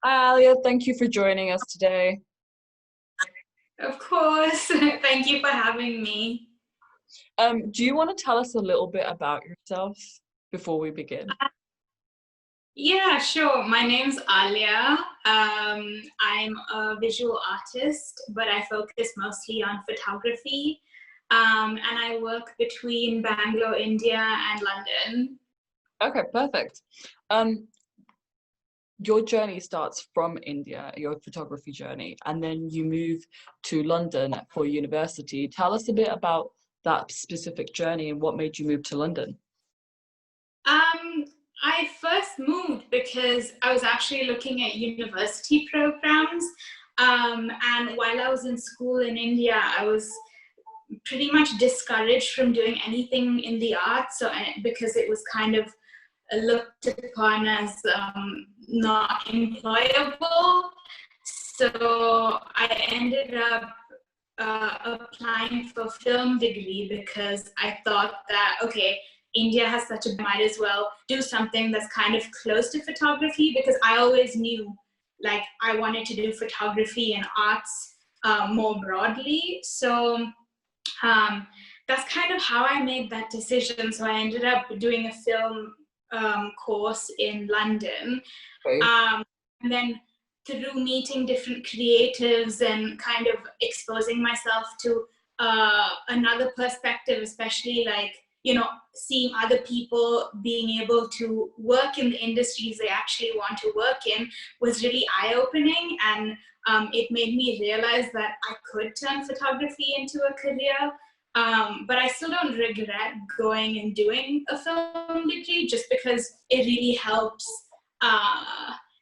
Hi, Alia. Thank you for joining us today. Of course. Thank you for having me. Do you want to tell us a little bit about yourself before we begin? Yeah, sure. My name's Alia. I'm a visual artist, but I focus mostly on photography. And I work between Bangalore, India, and London. Okay, perfect. Um, your journey starts from India, your photography journey, and then you move to London for university. Tell us a bit about that specific journey and what made you move to London. Um, I first moved because I was actually looking at university programs. And while I was in school in India, I was pretty much discouraged from doing anything in the arts, because it was kind of looked upon as not employable. So I ended up applying for film degree because I thought that, okay, India has such a, might as well do something that's kind of close to photography, because I always knew like I wanted to do photography and arts more broadly. So um, that's kind of how I made that decision. So I ended up doing a film course in London. Okay. And then through meeting different creatives and kind of exposing myself to another perspective, especially like, seeing other people being able to work in the industries they actually want to work in was really eye-opening. And it made me realize that I could turn photography into a career. But I still don't regret going and doing a film degree, just because it really helps.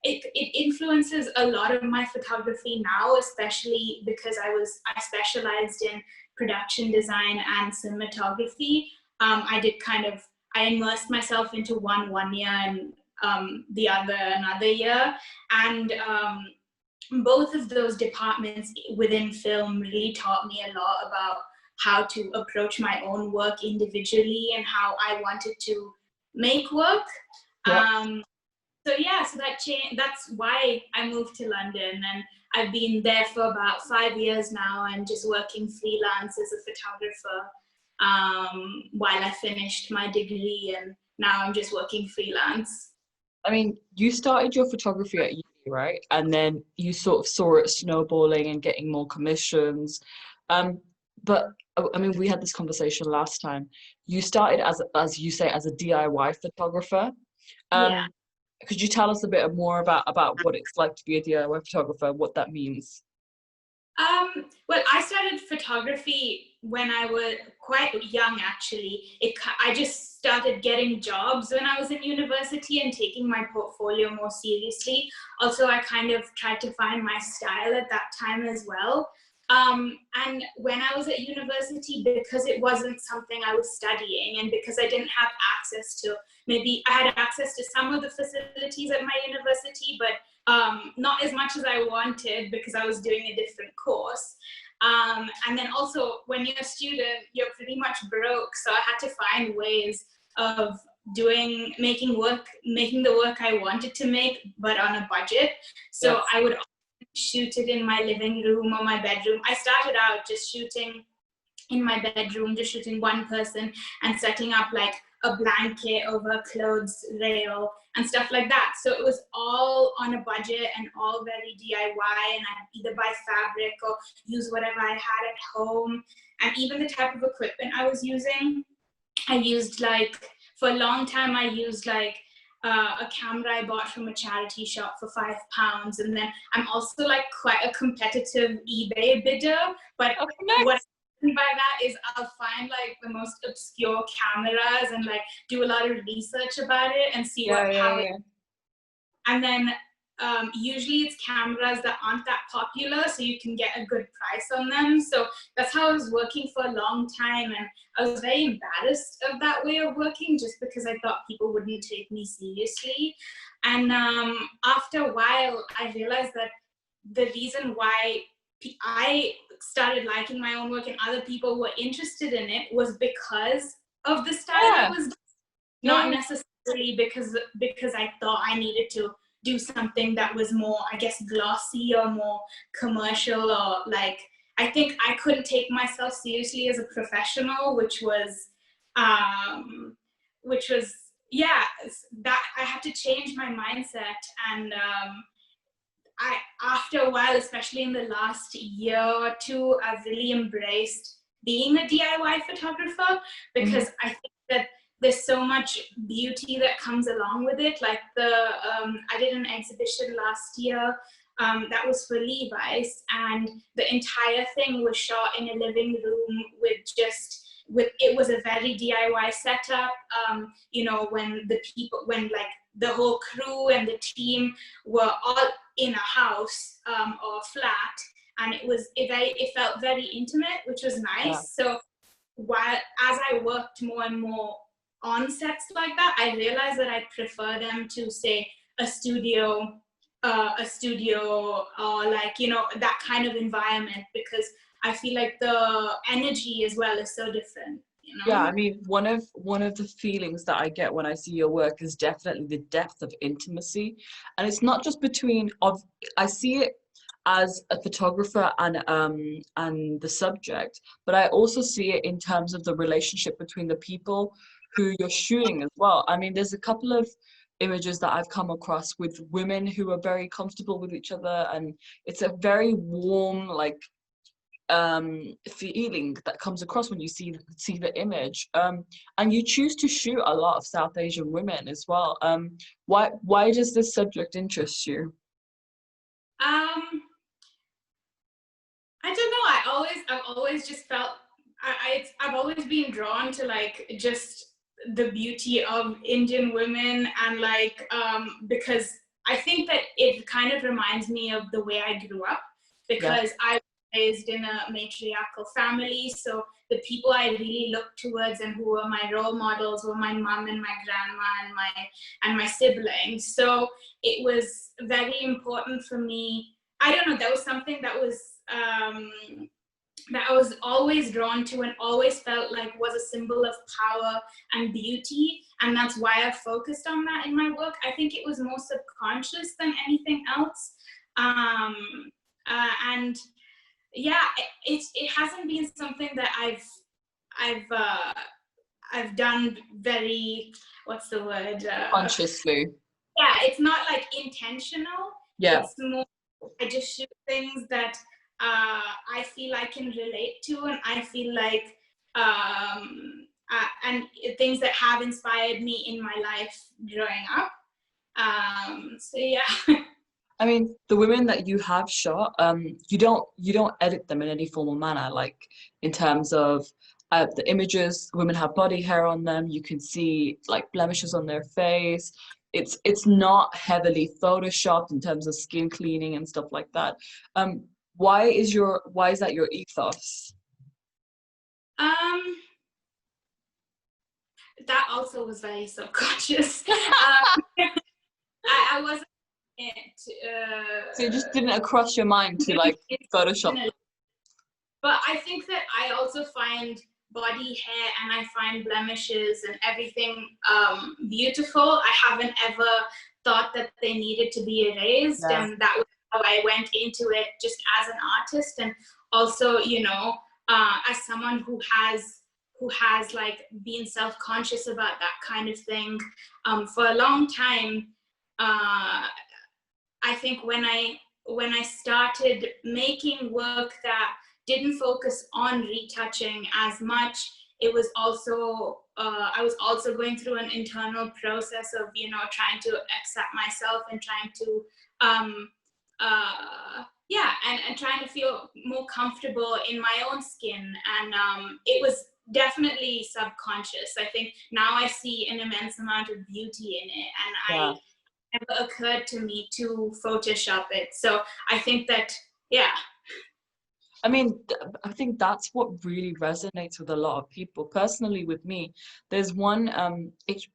It influences a lot of my photography now, especially because I specialized in production design and cinematography. I immersed myself into one year and the other another year, and both of those departments within film really taught me a lot about how to approach my own work individually and how I wanted to make work. Yep. So yeah, so that's why I moved to London, and I've been there for about 5 years now and just working freelance as a photographer while I finished my degree, and now I'm just working freelance. I mean, you started your photography at uni, right? And then you sort of saw it snowballing and getting more commissions. Um, but I mean, we had this conversation last time. You started as you say, as a DIY photographer. Yeah. Um, could you tell us a bit more about what it's like to be a DIY photographer, what that means? Well, I started photography when I was quite young, actually. I just started getting jobs when I was in university and taking my portfolio more seriously. Also, I kind of tried to find my style at that time as well. And when I was at university, because it wasn't something I was studying and because I didn't have access to, maybe I had access to some of the facilities at my university, but not as much as I wanted because I was doing a different course. And then also, when you're a student, you're pretty much broke. So I had to find ways of making the work I wanted to make, but on a budget. So Yes. I would shoot it in my living room or my bedroom. I started out just shooting in my bedroom, just shooting one person and setting up like a blanket over a clothes rail and stuff like that. So it was all on a budget and all very DIY, and I'd either buy fabric or use whatever I had at home. And even the type of equipment I was using, I used like, for a long time, I used like a camera I bought from a charity shop for £5. And then I'm also like quite a competitive eBay bidder, but Okay, what next. I mean by that is I'll find like the most obscure cameras and like do a lot of research about it and see Yeah, yeah, how it, yeah. and then usually it's cameras that aren't that popular, so you can get a good price on them. So that's how I was working for a long time, and I was very embarrassed of that way of working just because I thought people wouldn't take me seriously. And after a while, I realized that the reason why I started liking my own work and other people were interested in it was because of the style I Yeah. was, Yeah, not yeah. necessarily because I thought I needed to do something that was more, I guess, glossy or more commercial, or like, I think I couldn't take myself seriously as a professional, um, yeah, that I had to change my mindset. And after a while, especially in the last year or two, I've really embraced being a DIY photographer, because I think that there's so much beauty that comes along with it. Like I did an exhibition last year that was for Levi's, and the entire thing was shot in a living room it was a very DIY setup. When like the whole crew and the team were all in a house or flat, and it felt very intimate, which was nice. Yeah. So as I worked more and more on sets like that, I realized that I prefer them to, say, a studio, or like, that kind of environment, because I feel like the energy as well is so different. Yeah, I mean, one of the feelings that I get when I see your work is definitely the depth of intimacy, and it's not just I see it as a photographer and the subject, but I also see it in terms of the relationship between the people who you're shooting as well. I mean, there's a couple of images that I've come across with women who are very comfortable with each other, and it's a very warm, like, feeling that comes across when you see the image. And you choose to shoot a lot of South Asian women as well. Why does this subject interest you? I don't know. I've always just felt I've always been drawn to, like, just the beauty of Indian women, and like because I think that it kind of reminds me of the way I grew up, because I was raised in a matriarchal family. So the people I really looked towards and who were my role models were my mom and my grandma and my siblings. So it was very important for me. I don't know, that was something that I was always drawn to, and always felt like was a symbol of power and beauty. And that's why I focused on that in my work. I think it was more subconscious than anything else. And yeah, it hasn't been something that I've done very, what's the word? Consciously. Yeah, it's not like intentional. Yeah. It's more, I just shoot things that I feel I can relate to, and I feel like and things that have inspired me in my life growing up. So yeah. I mean, the women that you have shot, you don't edit them in any formal manner, like in terms of the images. Women have body hair on them. You can see like blemishes on their face. It's not heavily photoshopped in terms of skin cleaning and stuff like that. Why is that your ethos? That also was very subconscious. I wasn't. So it just didn't cross your mind to like Photoshop. But I think that I also find body hair and I find blemishes and everything beautiful. I haven't ever thought that they needed to be erased, and that was how I went into it, just as an artist, and also, as someone who has like been self-conscious about that kind of thing for a long time. I think when I started making work that didn't focus on retouching as much, it was also I was also going through an internal process of trying to accept myself and trying to and trying to feel more comfortable in my own skin, and it was definitely subconscious. I think now I see an immense amount of beauty in it, and it never occurred to me to Photoshop it. So I think that, I mean, I think that's what really resonates with a lot of people. Personally, with me, there's one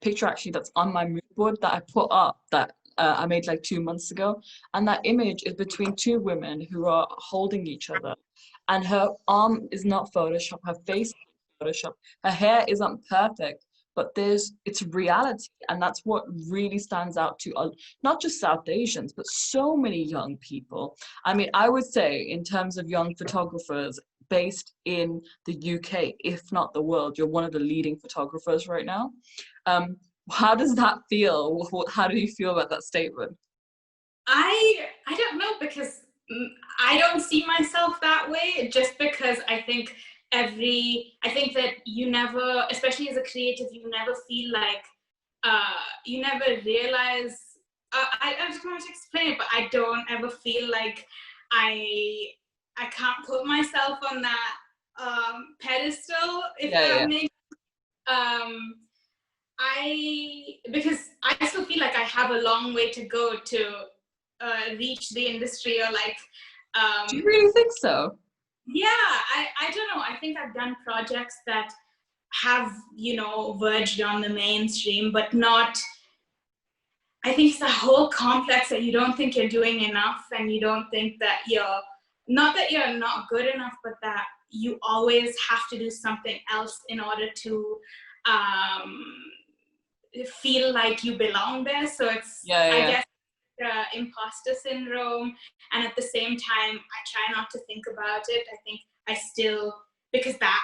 picture actually that's on my mood board that I put up that I made like 2 months ago. And that image is between two women who are holding each other. And her arm is not Photoshop, her face is Photoshop, her hair isn't perfect. but it's reality, and that's what really stands out to not just South Asians, but so many young people. I mean, I would say in terms of young photographers based in the UK, if not the world, you're one of the leading photographers right now. How does that feel? How do you feel about that statement? I don't know, because I don't see myself that way, just because I think that you never, especially as a creative, you never feel like you never realize, I just want to explain it, but I don't ever feel like I I can't put myself on that pedestal, if Yeah, that yeah, makes um because I still feel like I have a long way to go to reach the industry, or like do you um really think so? yeah, I don't know, I think I've done projects that have, verged on the mainstream, but not. I think it's a whole complex that you don't think you're doing enough, and you don't think that you're not good enough, but that you always have to do something else in order to um, feel like you belong there. So it's, Yeah, I yeah, guess, imposter syndrome. And at the same time, I try not to think about it. I think I still, because that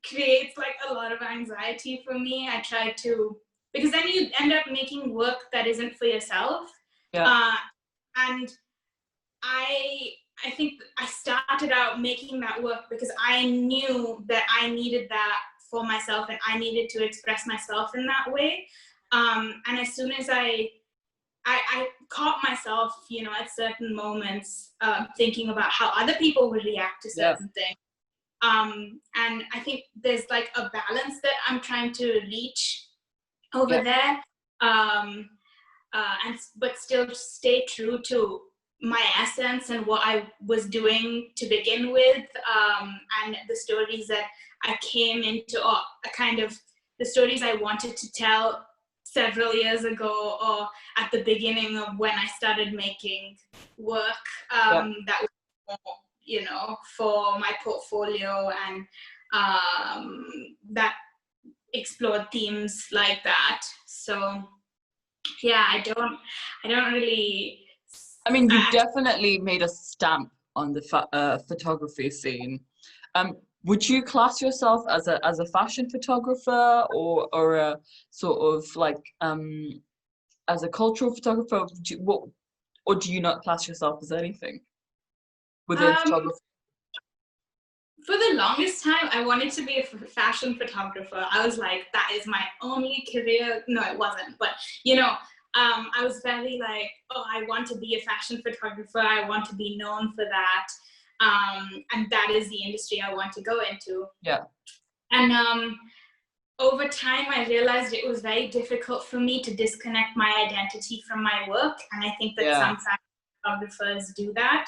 creates like a lot of anxiety for me. I try to, because then you end up making work that isn't for yourself. yeah, Uh, and I I think I started out making that work because I knew that I needed that for myself, and I needed to express myself in that way. And as soon as I caught myself, at certain moments, thinking about how other people would react to yeah, certain things. And I think there's like a balance that I'm trying to reach over yeah, there. Um, but still stay true to my essence and what I was doing to begin with, and the stories that I came into, or kind of the stories I wanted to tell several years ago, or at the beginning of when I started making work, yeah. that was more, for my portfolio, and that explored themes like that. So yeah, I don't really. I mean, you've I, definitely made a stamp on the photography scene. Would you class yourself as a fashion photographer, or a sort of like as a cultural photographer? Or do you not class yourself as anything within um photography? for the longest time, I wanted to be a fashion photographer. I was like, that is my only career. No, it wasn't, but I was very like, oh, I want to be a fashion photographer. I want to be known for that, and that is the industry I want to go into. Yeah, And over time, I realized it was very difficult for me to disconnect my identity from my work. And I think that yeah, some fashion photographers do that.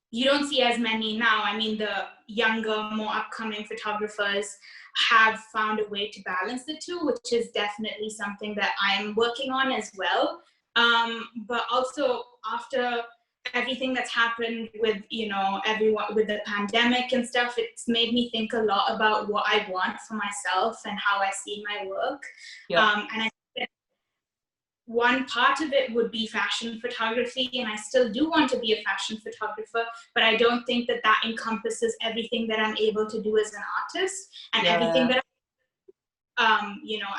You don't see as many now. I mean, the younger, more upcoming photographers have found a way to balance the two, which is definitely something that I'm working on as well. But also, after everything that's happened with, everyone, with the pandemic and stuff, it's made me think a lot about what I want for myself and how I see my work. yeah, And I think one part of it would be fashion photography, and I still do want to be a fashion photographer, but I don't think that that encompasses everything that I'm able to do as an artist, and everything yeah, that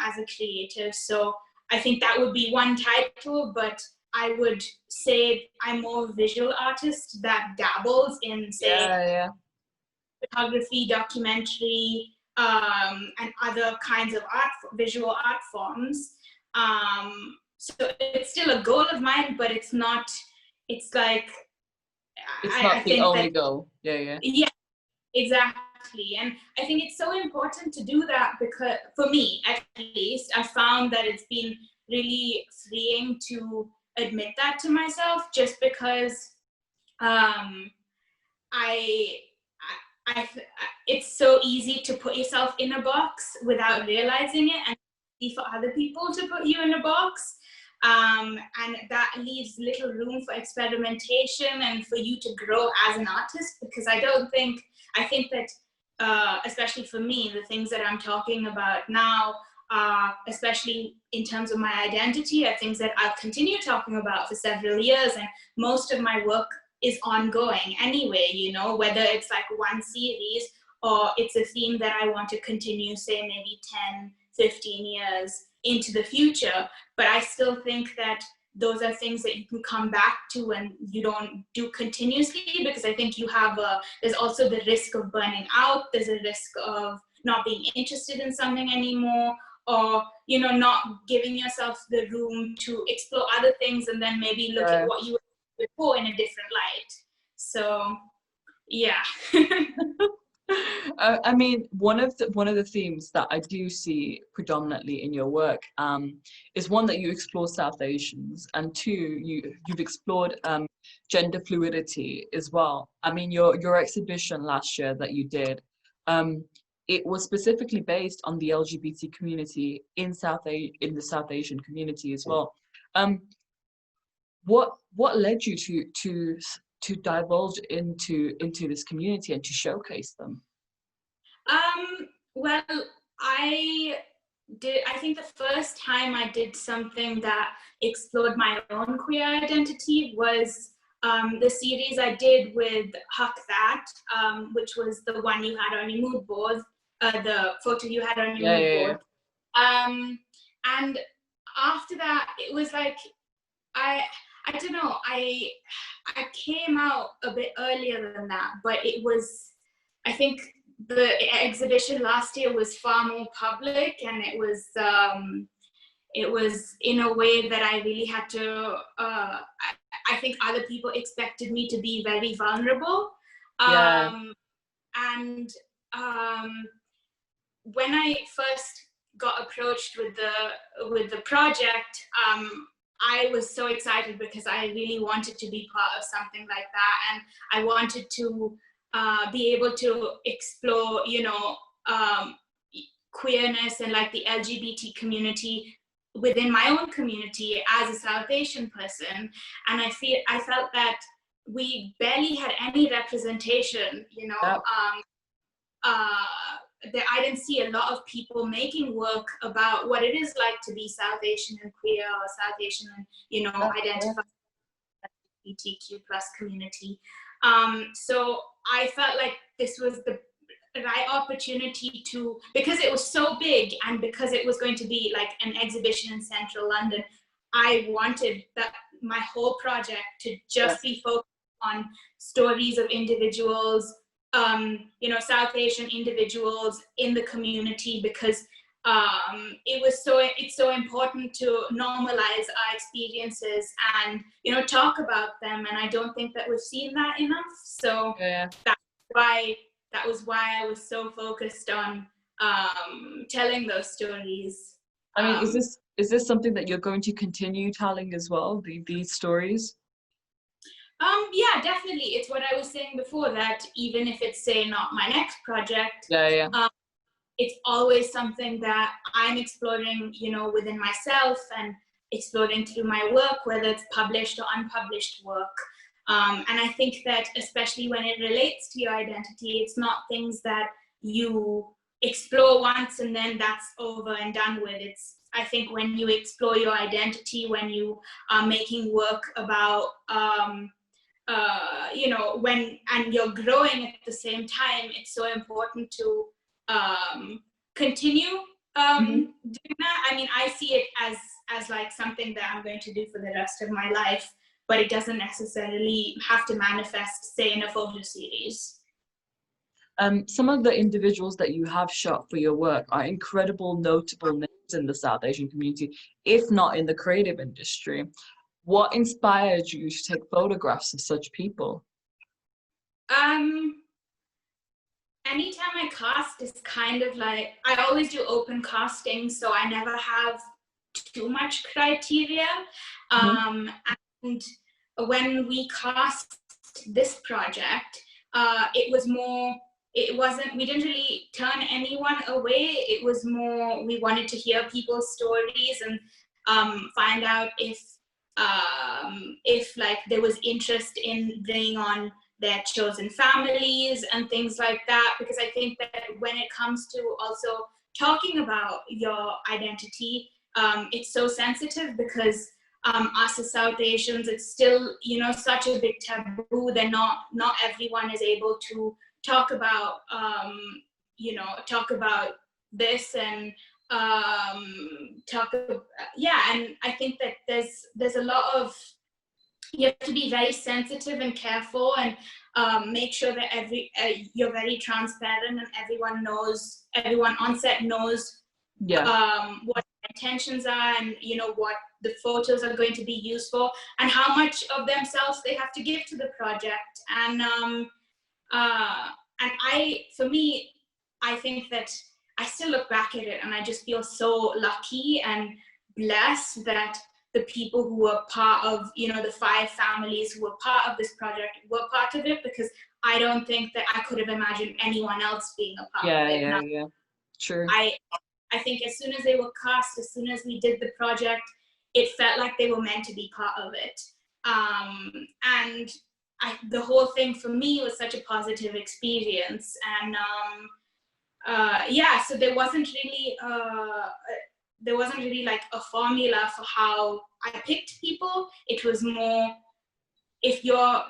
as a creative. So I think that would be one title, but I would say I'm more a visual artist that dabbles in, say, yeah, yeah. photography, documentary, and other kinds of visual art forms. So it's still a goal of mine, but it's not. It's like It's I not the think only that, goal. Yeah, yeah, yeah, exactly. And I think it's so important to do that, because for me, at least, I found that it's been really freeing to admit that to myself, just because um, I, it's so easy to put yourself in a box without realizing it, and for other people to put you in a box. And that leaves little room for experimentation and for you to grow as an artist, because I think that especially for me, the things that I'm talking about now, especially in terms of my identity, are things that I'll continue talking about for several years, and most of my work is ongoing anyway, you know, whether it's like one series or it's a theme that I want to continue, say maybe 10, 15 years into the future. But I still think that those are things that you can come back to and you don't do continuously, because I think there's also the risk of burning out. There's a risk of not being interested in something anymore, or, you know, not giving yourself the room to explore other things and then maybe look at what you were before in a different light. So, yeah. I mean, one of the themes that I do see predominantly in your work is one that you explore South Asians, and two, you've explored gender fluidity as well. I mean, your exhibition last year that you did, it was specifically based on the LGBT community in the South Asian community as well. What led you to divulge into this community and to showcase them? Well, I think the first time I did something that explored my own queer identity was the series I did with Huck That, which was the one you had on your mood board, the photo you had on your mood board. And after that, it was like, I don't know, I came out a bit earlier than that, but it was, I think the exhibition last year was far more public, and it was in a way that I really had to, I think other people expected me to be very vulnerable. And when I first got approached with the project, I was so excited because I really wanted to be part of something like that, and I wanted to be able to explore, you know, queerness and like the LGBT community within my own community as a South Asian person. And I felt that we barely had any representation, you know. I didn't see a lot of people making work about what it is like to be South Asian and queer, or South Asian and, you know, identify LGBTQ plus community. So I felt like this was the right opportunity to, because it was so big and because it was going to be like an exhibition in central London, I wanted that my whole project to just be focused on stories of individuals, you know, South Asian individuals in the community, because it's so important to normalize our experiences and, you know, talk about them. And I don't think that we've seen that enough. So that was why I was so focused on telling those stories. I mean, is this something that you're going to continue telling as well, these stories? Yeah, definitely. It's what I was saying before, that even if it's, say, not my next project, it's always something that I'm exploring, you know, within myself and exploring through my work, whether it's published or unpublished work. And I think that especially when it relates to your identity, it's not things that you explore once and then that's over and done with. I think when you explore your identity, when you are making work about, you know, and you're growing at the same time, it's so important to continue doing that. I mean, I see it as like something that I'm going to do for the rest of my life, but it doesn't necessarily have to manifest, say, in a photo series. Some of the individuals that you have shot for your work are incredible, notable names in the South Asian community, if not in the creative industry. What inspired you to take photographs of such people? Anytime I cast is kind of like, I always do open casting, so I never have too much criteria. And when we cast this project, we didn't really turn anyone away. It was more, we wanted to hear people's stories and find out if like there was interest in bringing on their chosen families and things like that, because I think that when it comes to also talking about your identity, it's so sensitive because us as South Asians, it's still, you know, such a big taboo that not everyone is able to talk about, you know, talk about this and yeah. And I think that there's a lot of, you have to be very sensitive and careful and make sure that you're very transparent and everyone on set knows what intentions are, and you know what the photos are going to be used for and how much of themselves they have to give to the project. And for me, I think that I still look back at it and I just feel so lucky and blessed that the people who were part of, you know, the 5 families who were part of this project were part of it, because I don't think that I could have imagined anyone else being a part of it. Yeah. True. I think as soon as they were cast, as soon as we did the project, it felt like they were meant to be part of it. And the whole thing for me was such a positive experience. And yeah, so there wasn't really like a formula for how I picked people. It was more, if you're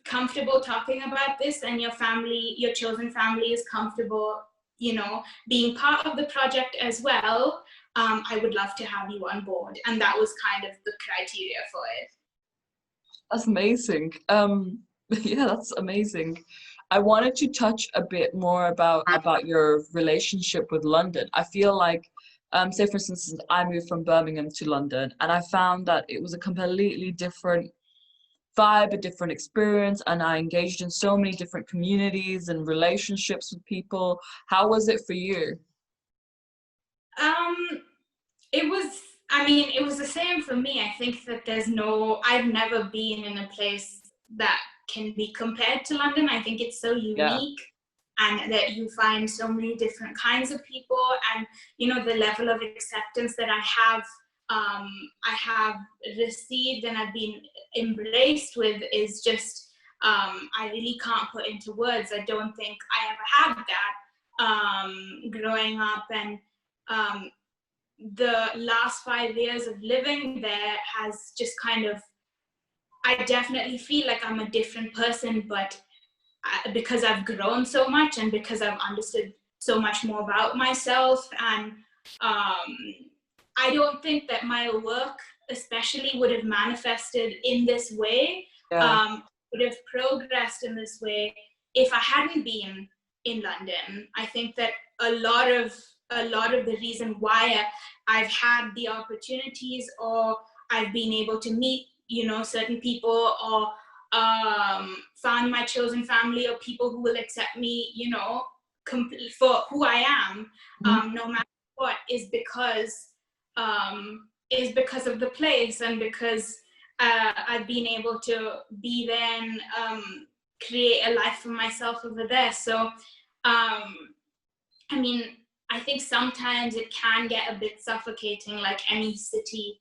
comfortable talking about this and your family, your chosen family is comfortable, you know, being part of the project as well, I would love to have you on board. And that was kind of the criteria for it. That's amazing. Yeah, that's amazing. I wanted to touch a bit more about your relationship with London. I feel like, say for instance, I moved from Birmingham to London, and I found that it was a completely different vibe, a different experience, and I engaged in so many different communities and relationships with people. How was it for you? It was the same for me. I think that I've never been in a place that can be compared to London. I think it's so unique, and that you find so many different kinds of people, and you know, the level of acceptance that I have received and I've been embraced with is just, I really can't put into words. I don't think I ever had that growing up. And the last 5 years of living there has just kind of, I definitely feel like I'm a different person, but because I've grown so much and because I've understood so much more about myself. And I don't think that my work especially would have manifested in this way, would have progressed in this way if I hadn't been in London. I think that a lot of the reason why I've had the opportunities, or I've been able to meet, you know, certain people, or found my chosen family, or people who will accept me, you know, for who I am, no matter what, is because of the place, and because I've been able to be there and create a life for myself over there. So I mean, I think sometimes it can get a bit suffocating, like any city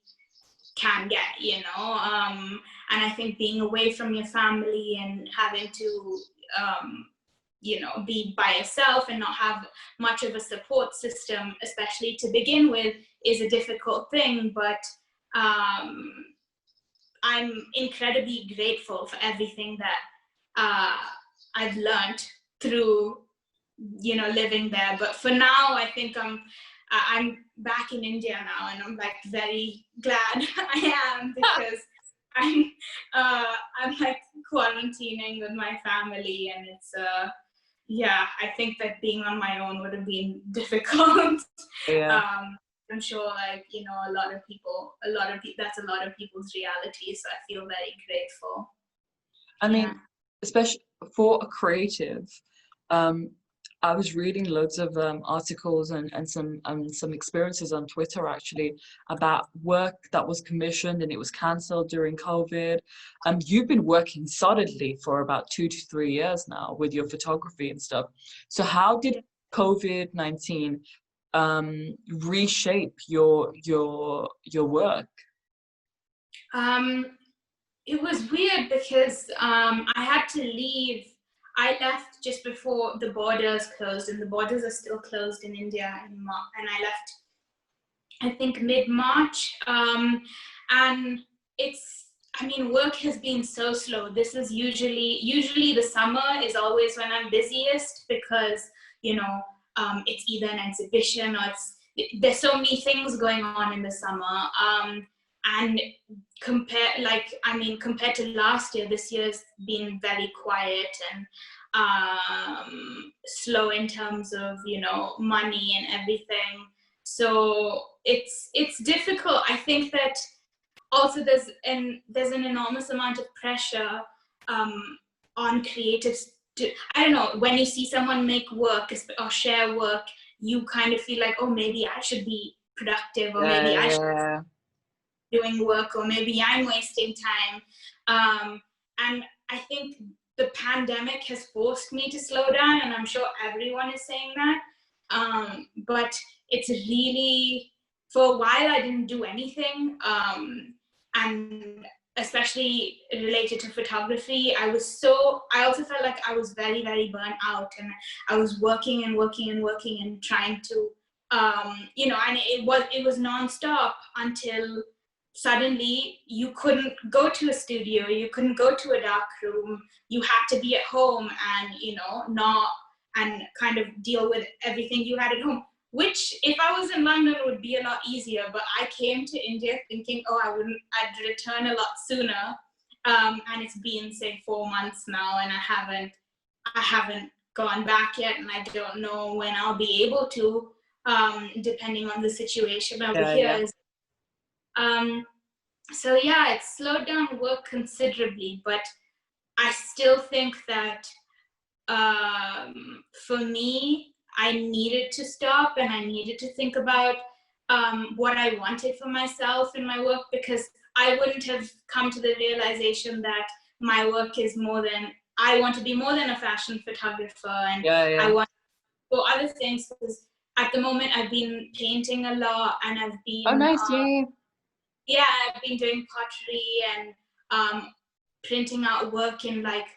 can get, you know. And I think being away from your family and having to, you know, be by yourself and not have much of a support system, especially to begin with, is a difficult thing. But I'm incredibly grateful for everything that I've learned through, you know, living there. But for now, I think I'm back in India now, and I'm like very glad I am, because I'm like quarantining with my family, and it's yeah, I think that being on my own would have been difficult. I'm sure, like, you know, a lot of people, that's a lot of people's reality. So I feel very grateful. I mean, especially for a creative, I was reading loads of articles and some experiences on Twitter actually about work that was commissioned and it was cancelled during COVID. You've been working solidly for about 2 to 3 years now with your photography and stuff. So how did COVID-19 reshape your work? it was weird because I had to leave. I left just before the borders closed, and the borders are still closed in India, and I left, I think, mid-March. And I mean, work has been so slow. This is usually the summer is always when I'm busiest because, you know, it's either an exhibition or there's so many things going on in the summer. And compared to last year, this year's been very quiet and slow in terms of, you know, money and everything. So it's difficult. I think that also there's an enormous amount of pressure on creatives to, I don't know, when you see someone make work or share work, you kind of feel like, oh, maybe I should be productive, or maybe I should be doing work, or maybe I'm wasting time. And I think the pandemic has forced me to slow down, and I'm sure everyone is saying that. But it's really, for a while I didn't do anything, and especially related to photography, I also felt like I was very, very burnt out, and I was working and working and working and trying to, you know, and it was nonstop until suddenly you couldn't go to a studio, you couldn't go to a dark room, you had to be at home and, you know, not, and kind of deal with everything you had at home, which if I was in London would be a lot easier, but I came to India thinking, oh, I'd return a lot sooner. And it's been, say, 4 months now, and I haven't gone back yet, and I don't know when I'll be able to, depending on the situation over here. So yeah, it's slowed down work considerably, but I still think that for me, I needed to stop and I needed to think about what I wanted for myself in my work, because I wouldn't have come to the realization that my work is more than, I want to be more than a fashion photographer, and I want to do other things, because at the moment I've been painting a lot, and I've been I've been doing pottery and printing out work in, like,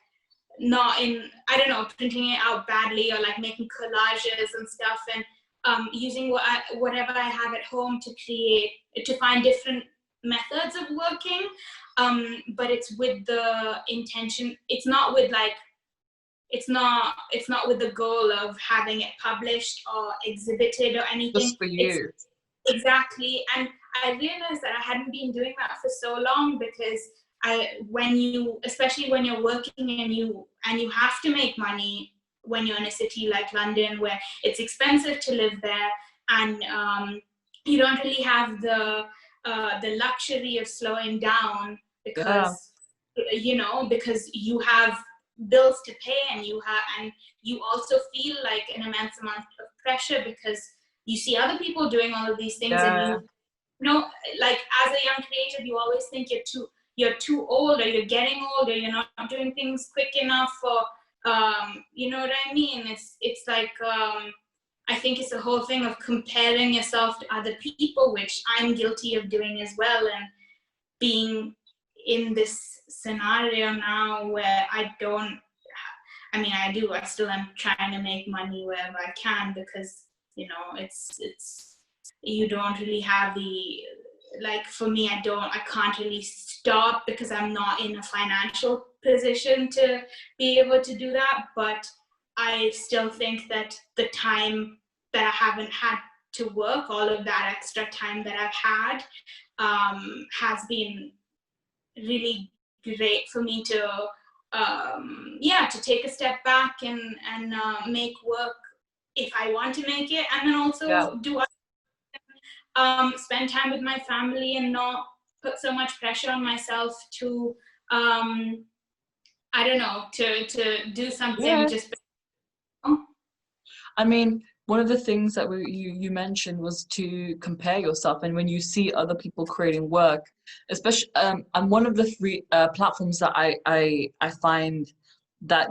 not in, I don't know, printing it out badly, or like making collages and stuff, and using whatever I have at home to find different methods of working, but it's with the intention, it's not with the goal of having it published or exhibited or anything. Just for you. Exactly. And I realized that I hadn't been doing that for so long, because especially when you're working and you have to make money when you're in a city like London, where it's expensive to live there, and you don't really have the luxury of slowing down, because you know, because you have bills to pay, and you also feel like an immense amount of pressure, because you see other people doing all of these things, and you know, like, as a young creative, you always think you're too old, or you're getting old, or you're not doing things quick enough, or you know what I mean? It's like, I think it's a whole thing of comparing yourself to other people, which I'm guilty of doing as well, and being in this scenario now where I still am trying to make money wherever I can, because, you know, it's you don't really have the, like, for me, I can't really stop, because I'm not in a financial position to be able to do that. But I still think that the time that I haven't had to work, all of that extra time that I've had, has been really great for me to take a step back and make work if I want to make it, and then also spend time with my family and not put so much pressure on myself to I don't know, to do something just. I mean, one of the things that you mentioned was to compare yourself, and when you see other people creating work, especially and one of the free platforms that I find that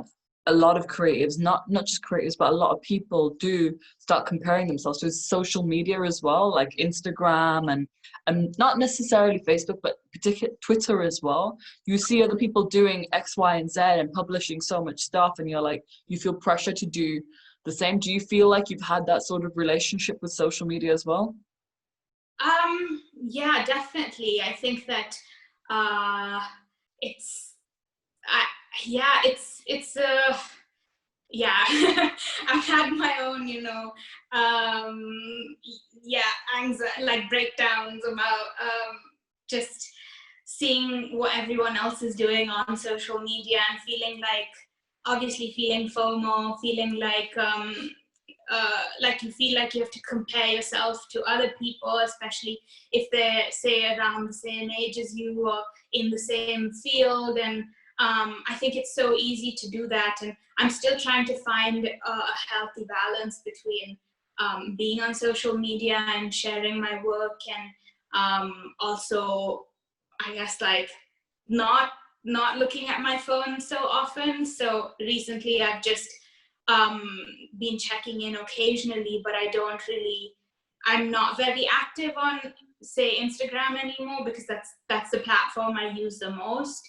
a lot of creatives, not just creatives, but a lot of people do start comparing themselves to social media as well, like Instagram and not necessarily Facebook, but particular Twitter as well. You see other people doing X, Y, and Z and publishing so much stuff, and you're like, you feel pressure to do the same. Do you feel like you've had that sort of relationship with social media as well? Yeah, definitely. I think that it's I, yeah, it's yeah. I've had my own, yeah, anxiety, like breakdowns about just seeing what everyone else is doing on social media and feeling like, obviously feeling FOMO, feeling like you feel like you have to compare yourself to other people, especially if they're, say, around the same age as you or in the same field. And I think it's so easy to do that. And I'm still trying to find a healthy balance between being on social media and sharing my work, and also, I guess, like not looking at my phone so often. So recently I've just been checking in occasionally, but I'm not very active on, say, Instagram anymore, because that's the platform I use the most.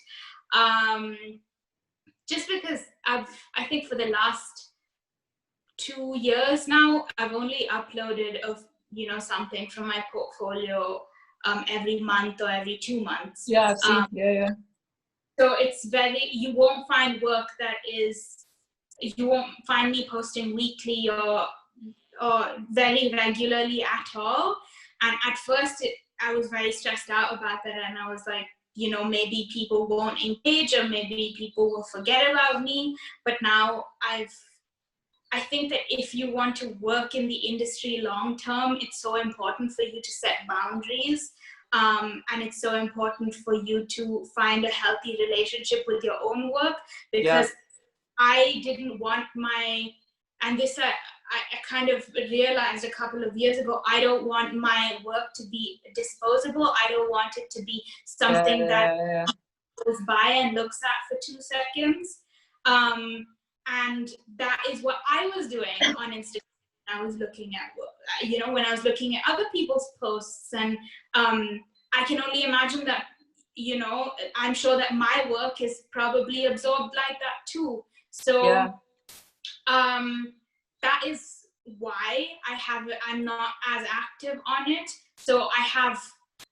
Just because I think for the last 2 years now, I've only uploaded something from my portfolio every month or every 2 months. Yeah, I've seen. Yeah. So it's you won't find work you won't find me posting weekly or very regularly at all. And at first I was very stressed out about that, and I was like, maybe people won't engage, or maybe people will forget about me. But now I think that if you want to work in the industry long term, it's so important for you to set boundaries. And it's so important for you to find a healthy relationship with your own work, because I didn't want and this I kind of realized a couple of years ago, I don't want my work to be disposable. I don't want it to be something that goes by and looks at for 2 seconds. And that is what I was doing on Instagram. I was looking at, when I was looking at other people's posts, and I can only imagine that, I'm sure that my work is probably absorbed like that too. So that is why I'm not as active on it. So I have,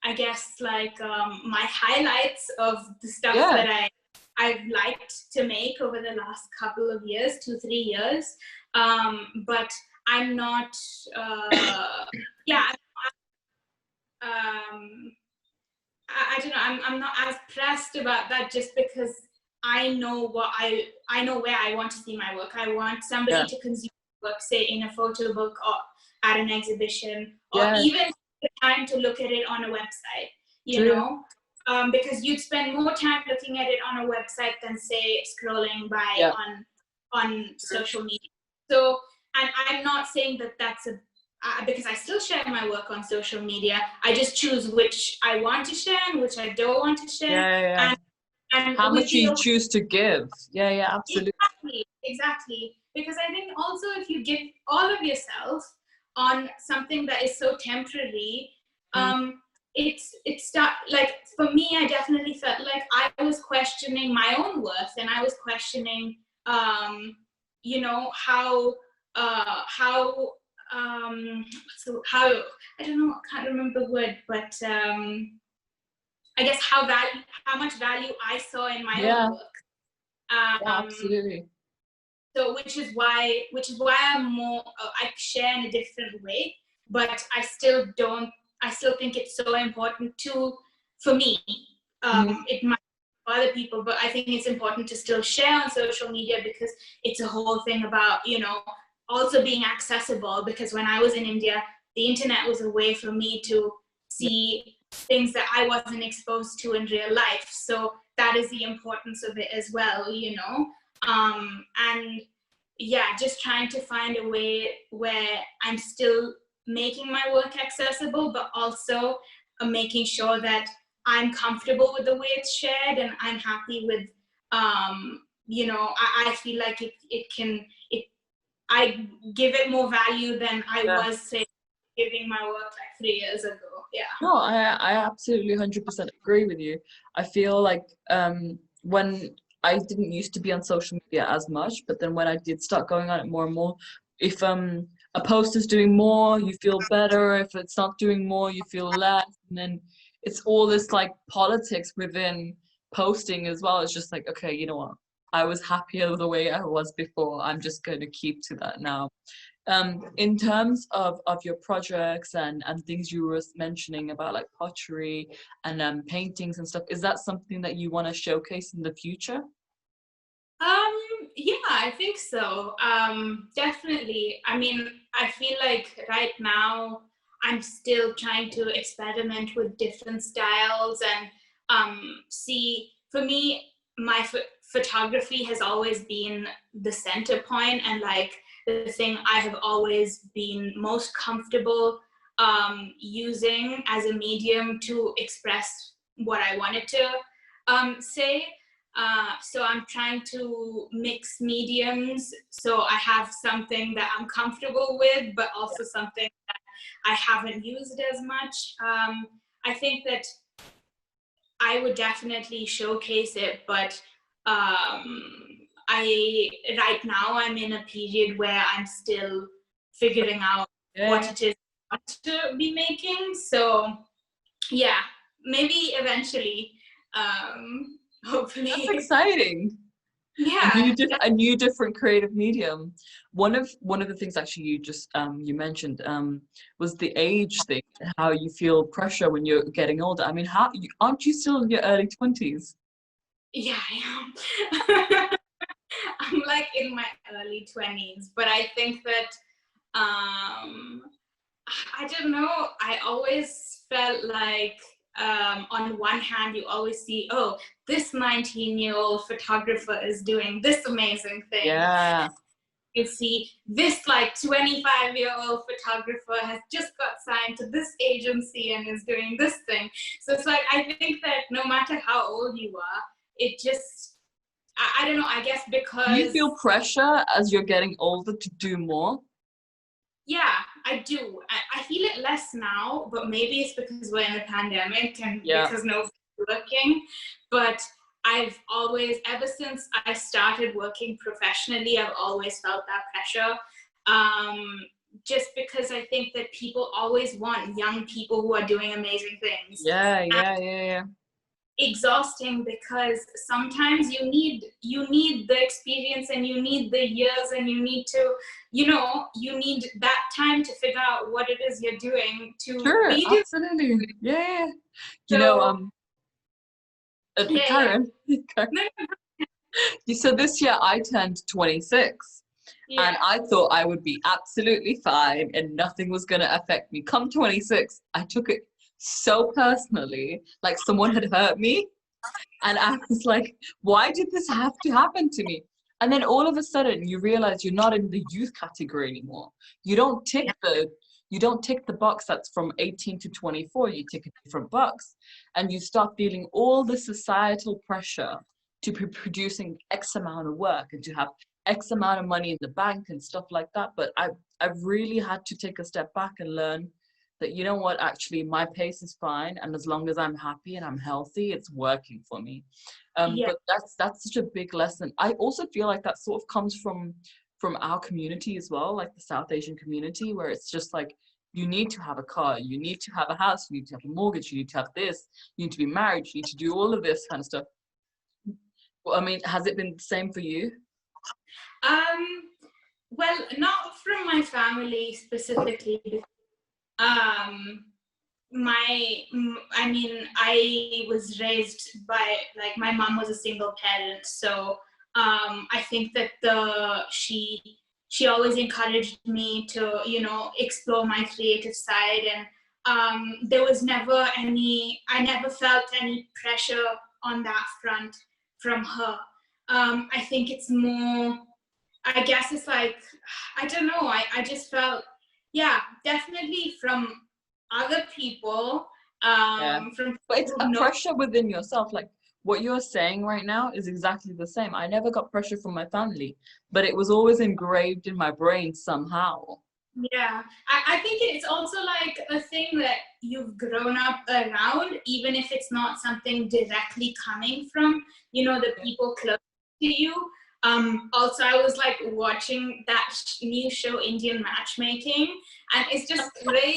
I guess, like my highlights of the stuff that I've liked to make over the last couple of years, 2-3 years. But I'm not, I don't know, I'm not as pressed about that, just because I know I know where I want to see my work. I want somebody to consume work, say in a photo book or at an exhibition, or even the time to look at it on a website, you know, because you'd spend more time looking at it on a website than, say, scrolling by on social media. So, and I'm not saying that that's because I still share my work on social media. I just choose which I want to share and which I don't want to share. And how much you choose to give. Absolutely. Exactly. Because I think also, if you give all of yourself on something that is so temporary, it's like, for me, I definitely felt like I was questioning my own worth, and I was questioning how I don't know, I can't remember the word, but I guess how much value I saw in my own work. Absolutely. So which is why I'm more, I share in a different way, but I still think it's so important for me. It might be for other people, but I think it's important to still share on social media, because it's a whole thing about, also being accessible. Because when I was in India, the internet was a way for me to see things that I wasn't exposed to in real life. So that is the importance of it as well, and just trying to find a way where I'm still making my work accessible, but also making sure that I'm comfortable with the way it's shared, and I'm happy with you know, I feel like I give it more value than I was, say, giving my work like 3 years ago. Yeah. No, I absolutely 100% agree with you. I feel like when I didn't used to be on social media as much, but then when I did start going on it more and more, if a post is doing more, you feel better. If it's not doing more, you feel less. And then it's all this like politics within posting as well. It's just like, okay, you know what? I was happier the way I was before. I'm just going to keep to that now. In terms of your projects and things you were mentioning about like pottery and paintings and stuff, is that something that you want to showcase in the future? Yeah, I think so. Definitely. I mean, I feel like right now I'm still trying to experiment with different styles and see, for me, my photography has always been the center point and like the thing I have always been most comfortable using as a medium to express what I wanted to say. So I'm trying to mix mediums. So I have something that I'm comfortable with, but also something that I haven't used as much. I think that I would definitely showcase it, but right now I'm in a period where I'm still figuring out what it is I want to be making. So yeah, maybe eventually, hopefully. That's exciting. Yeah. A new different creative medium. One of the things actually you just you mentioned was the age thing, how you feel pressure when you're getting older. I mean, aren't you still in your early 20s? Yeah, I am. I'm like in my early 20s, but I think that I don't know. I always felt like on one hand, you always see, oh, this 19-year-old photographer is doing this amazing thing. Yeah. You see this like 25-year-old photographer has just got signed to this agency and is doing this thing. So it's like, I think that no matter how old you are, it just, I don't know, I guess because... Do you feel pressure as you're getting older to do more? Yeah, I do. I feel it less now, but maybe it's because we're in a pandemic and because nobody's working. But I've always, ever since I started working professionally, I've always felt that pressure. Just because I think that people always want young people who are doing amazing things. Yeah. Exhausting because sometimes you need the experience and you need the years and you need to, you know, you need that time to figure out what it is you're doing to be doing. Absolutely. Yeah. You So, know, Karen. So this year I turned 26. And I thought I would be absolutely fine and nothing was going to affect me. Come 26, I took it so personally, like someone had hurt me. And I was like, why did this have to happen to me? And then all of a sudden you realize you're not in the youth category anymore. You don't tick the box that's from 18 to 24. You tick a different box. And you start feeling all the societal pressure to be producing X amount of work and to have X amount of money in the bank and stuff like that. But I've really had to take a step back and learn that, you know what, actually my pace is fine, and as long as I'm happy and I'm healthy, it's working for me. But that's such a big lesson. I also feel like that sort of comes from our community as well, like the South Asian community, where it's just like, you need to have a car, you need to have a house, you need to have a mortgage, you need to have this, you need to be married, you need to do all of this kind of stuff. Well, I mean, has it been the same for you? Well, not from my family specifically. I mean, I was raised by, like, my mom was a single parent, so I think that she always encouraged me to, you know, explore my creative side, and there was never I never felt any pressure on that front from her. I think it's more, I guess it's like, I don't know, I just felt, yeah, definitely from other people, But it's a pressure within yourself. Like, what you're saying right now is exactly the same. I never got pressure from my family, but it was always engraved in my brain somehow. Yeah, I think it's also like a thing that you've grown up around, even if it's not something directly coming from, you know, the people close to you. Also, I was like watching that new show, Indian Matchmaking, and it's just crazy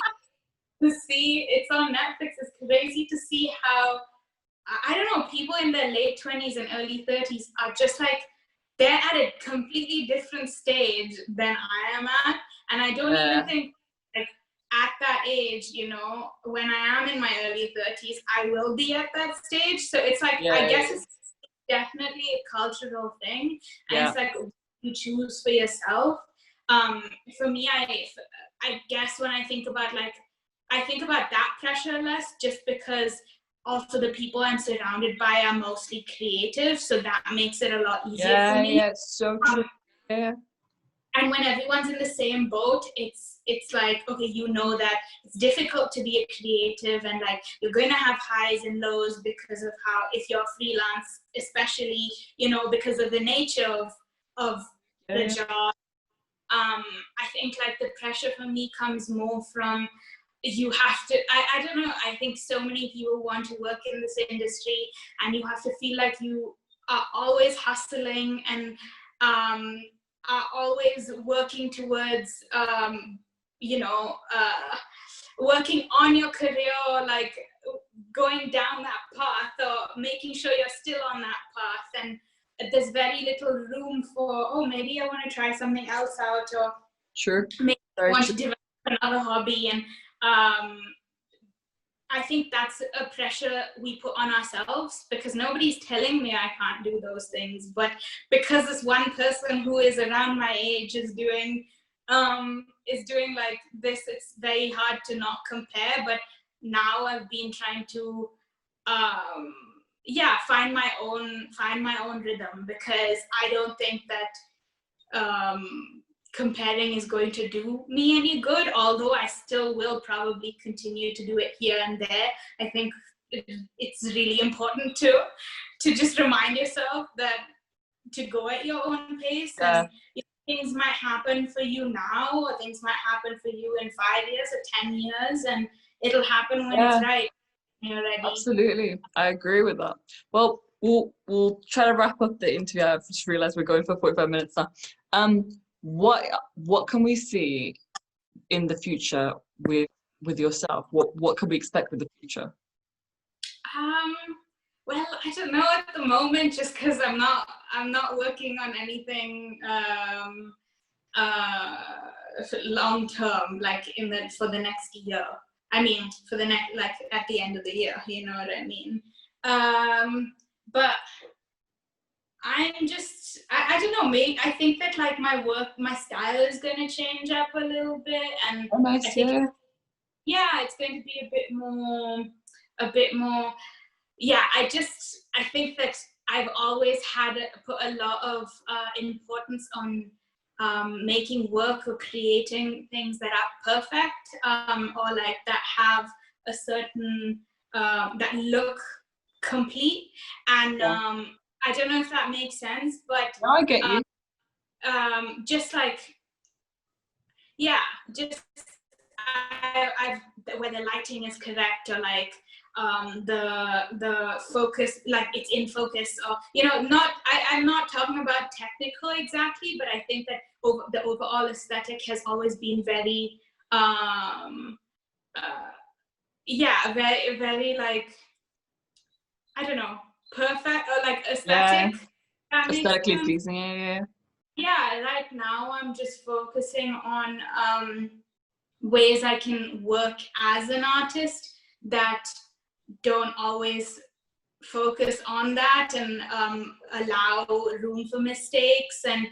to see. It's on Netflix. It's crazy to see how, I don't know, people in their late 20s and early 30s are just like, they're at a completely different stage than I am at. And I don't even think, like, at that age, you know, when I am in my early 30s, I will be at that stage. So it's like, I guess it's definitely a cultural thing. And it's like, you choose for yourself. For me, I guess when I think about, like, I think about that pressure less, just because also the people I'm surrounded by are mostly creative, so that makes it a lot easier for me. Yeah, it's so true. And when everyone's in the same boat, it's like, okay, you know that it's difficult to be a creative, and like you're going to have highs and lows because of how, if you're freelance, especially, you know, because of the nature of the job. I think like the pressure for me comes more from, you have to, I don't know, I think so many people want to work in this industry, and you have to feel like you are always hustling and are always working towards, you know, working on your career, or like going down that path, or making sure you're still on that path. And there's very little room for, oh, maybe I want to try something else out, or maybe I want to develop another hobby. And I think that's a pressure we put on ourselves, because nobody's telling me I can't do those things. But because this one person who is around my age is doing like this, it's very hard to not compare. But now I've been trying to find my own rhythm, because I don't think that comparing is going to do me any good, although I still will probably continue to do it here and there. I think it's really important to just remind yourself that to go at your own pace, and things might happen for you now, or things might happen for you in 5 years or 10 years, and it'll happen when it's right. You're ready. Absolutely, I agree with that. Well, we'll try to wrap up the interview. I've just realized we're going for 45 minutes now. What can we see in the future with yourself? What can we expect with the future? Well, I don't know at the moment, just because I'm not working on anything long term, like for the next year. I mean, for the next, like at the end of the year, you know what I mean? But I'm just, I don't know, maybe I think that like my style is going to change up a little bit, and I think it's going to be a bit more. Yeah, I think that I've always had put a lot of importance on making work or creating things that are perfect, or like that have a certain that look complete. And I don't know if that makes sense, but no, I get you. Just like, just I've where the lighting is correct, or like the focus, like it's in focus, or you know, I'm not talking about technical exactly, but I think that the overall aesthetic has always been very very, very, like, I don't know, perfect, or like aesthetic. Aesthetically pleasing. Yeah, right now I'm just focusing on ways I can work as an artist that don't always focus on that, and allow room for mistakes, and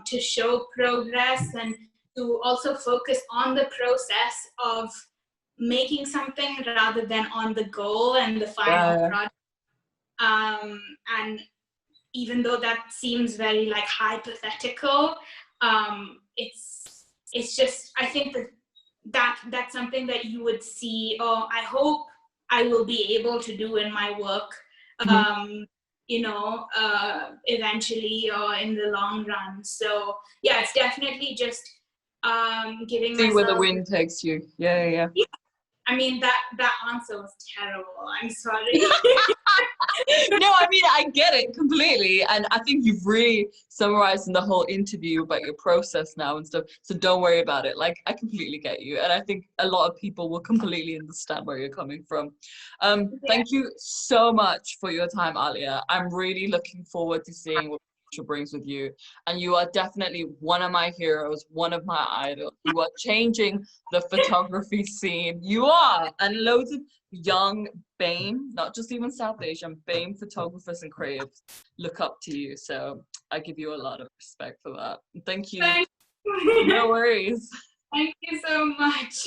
to show progress, and to also focus on the process of making something rather than on the goal and the final product. And even though that seems very like hypothetical, it's just, I think that's something that you would see, or I hope I will be able to do in my work you know, eventually or in the long run. So yeah, it's definitely just giving See where the myself. wind takes you. Yeah, yeah, Yeah, I mean that answer was terrible. I'm sorry. No, I mean, I get it completely. And I think you've really summarized in the whole interview about your process now and stuff. So don't worry about it. Like, I completely get you. And I think a lot of people will completely understand where you're coming from. Yeah. Thank you so much for your time, Alia. I'm really looking forward to seeing what the future brings with you. And you are definitely one of my heroes, one of my idols. You are changing the photography scene. You are. And loads of young BAME, not just even South Asian, BAME photographers and creatives look up to you. So I give you a lot of respect for that. Thank you. Thank No you. worries. Thank you so much.